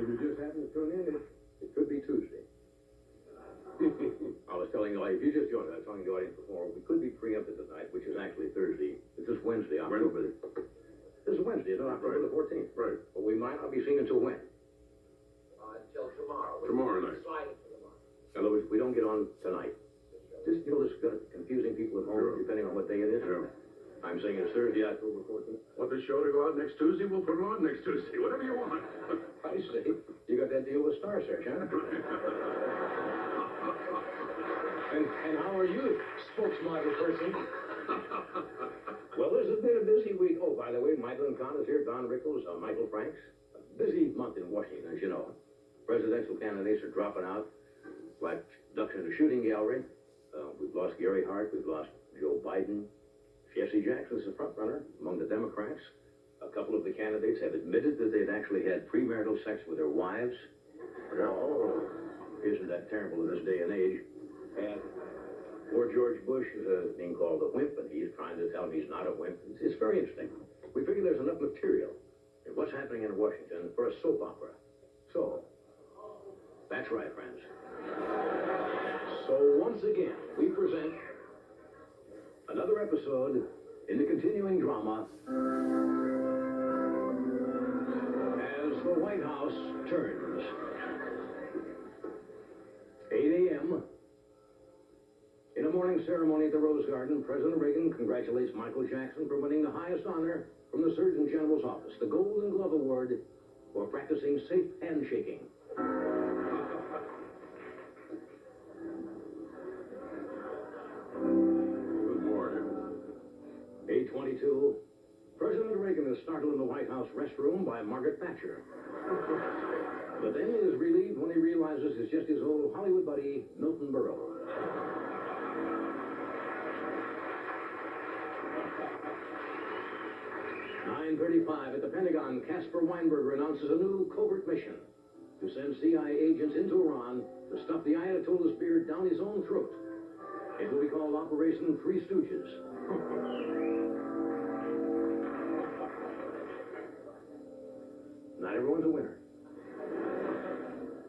If you just happen to tune in, it could be Tuesday. I was telling you, if you just joined, I was telling the audience before, we could be preempted tonight, which is actually Thursday. This is Wednesday, October. This is Wednesday, it's October the 14th. Right. But we might not be seen until when? Until tomorrow. Tomorrow night. Sliding for tomorrow. In other words, we don't get on tonight. Just, this confusing people at home, Sure. depending on what day it is. Yeah. I'm saying it's Thursday, October 14th. Want the show to go out next Tuesday? We'll put it on next Tuesday. Whatever you want. I see. You got that deal with Star Search, huh? And how are you, spokesmodel person? Well, this has been a busy week. Oh, by the way, Michael and Con is here, Don Rickles, Michael Franks. A busy month in Washington, as you know. Presidential candidates are dropping out like ducks in a shooting gallery. We've lost Gary Hart. We've lost Joe Biden. Jesse Jackson's the front runner among the Democrats. A couple of the candidates have admitted that they've actually had premarital sex with their wives. Oh, isn't that terrible in this day and age? And poor George Bush is being called a wimp, and he's trying to tell him he's not a wimp. It's very interesting. We figure there's enough material in what's happening in Washington for a soap opera. So, that's right, friends. So once again, we present another episode in the continuing drama as the White House turns. 8 a.m. In a morning ceremony at the Rose Garden, President Reagan congratulates Michael Jackson for winning the highest honor from the Surgeon General's office, the Golden Glove Award for practicing safe handshaking. Good morning. 8:22. President Reagan is startled in the White House restroom by Margaret Thatcher. But then he is relieved when he realizes it's just his old Hollywood buddy, Milton Berle. .35 at the Pentagon, Caspar Weinberger announces a new covert mission to send CIA agents into Iran to stuff the Ayatollah's beard down his own throat. It will be called Operation Three Stooges. Not everyone's a winner.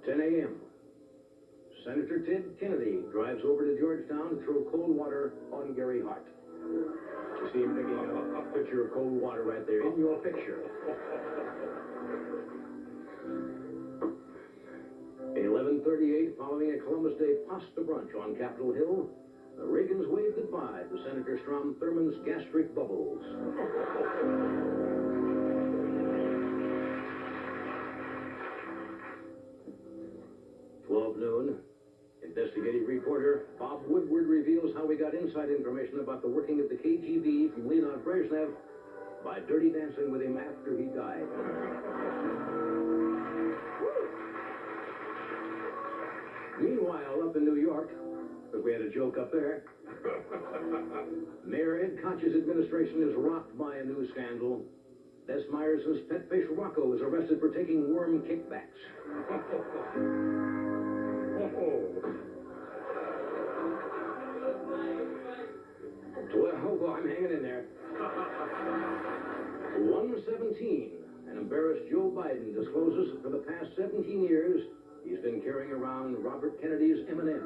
10 a.m. Senator Ted Kennedy drives over to Georgetown to throw cold water on Gary Hart. You see him picking up a pitcher of cold water right there in your picture. 11:38, following a Columbus Day pasta brunch on Capitol Hill, the Reagans waved goodbye to Senator Strom Thurmond's gastric bubbles. 12 noon. Investigative reporter Bob Woodward reveals how we got inside information about the working of the KGB from Leonid Brezhnev by dirty dancing with him after he died. Meanwhile, up in New York, because we had a joke up there, Mayor Ed Koch's administration is rocked by a new scandal. Des Myerson's pet fish Rocco is arrested for taking worm kickbacks. Well, I'm hanging in there. 1:17. An embarrassed Joe Biden discloses that for the past 17 years, he's been carrying around Robert Kennedy's M&Ms.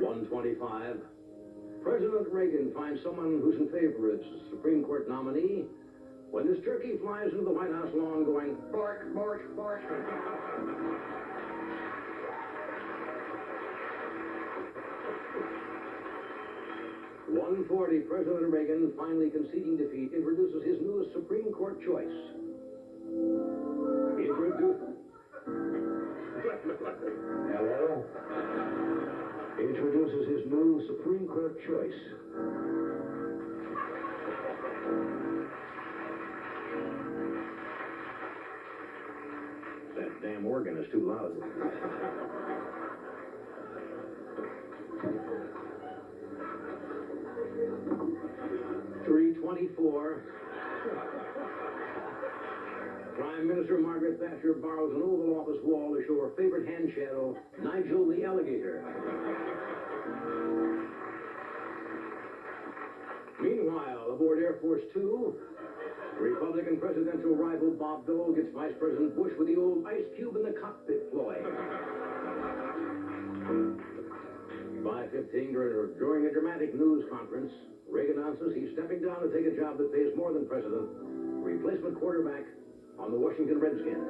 1:25. President Reagan finds someone who's in favor as Supreme Court nominee when this turkey flies into the White House lawn going, bark, bark, bark. 1:40, President Reagan, finally conceding defeat, introduces his newest Supreme Court choice. Hello? Introduces his new Supreme Court choice. That damn organ is too loud. 3:24. Prime Minister Margaret Thatcher borrows an Oval Office wall to show her favorite hand shadow, Nigel the alligator. Meanwhile, aboard Air Air Force Two. Republican presidential rival Bob Dole gets Vice President Bush with the old ice cube in the cockpit ploy. 5:15 during a dramatic news conference, Reagan announces he's stepping down to take a job that pays more than president, replacement quarterback on the Washington Redskins.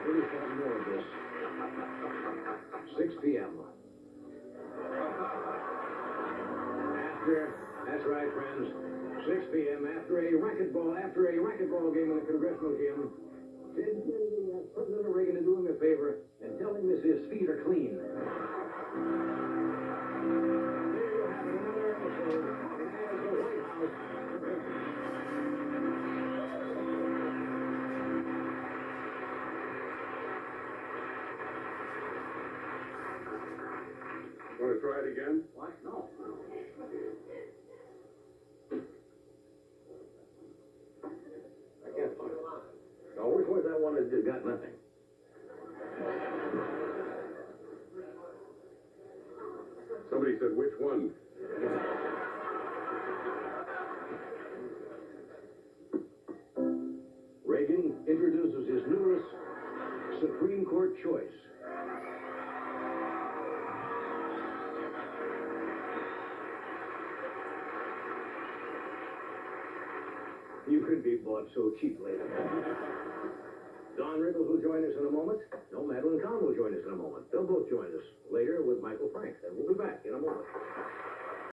We'll have more of this. 6 p.m. That's right, friends. 6 p.m. after a racquetball game in the Congressional Gym, Ted Kennedy asked President Reagan to do him a favor and tell him his feet are clean. There you have it, another episode of the White House. Want to try it again? What? No. I can't find it. No, which one's that one that got nothing? Somebody said, which one? Reagan introduces his newest Supreme Court choice. You could be bought so cheaply. Don Rickles will join us in a moment. No, Madeline Kahn will join us in a moment. They'll both join us later with Michael Frank. And we'll be back in a moment.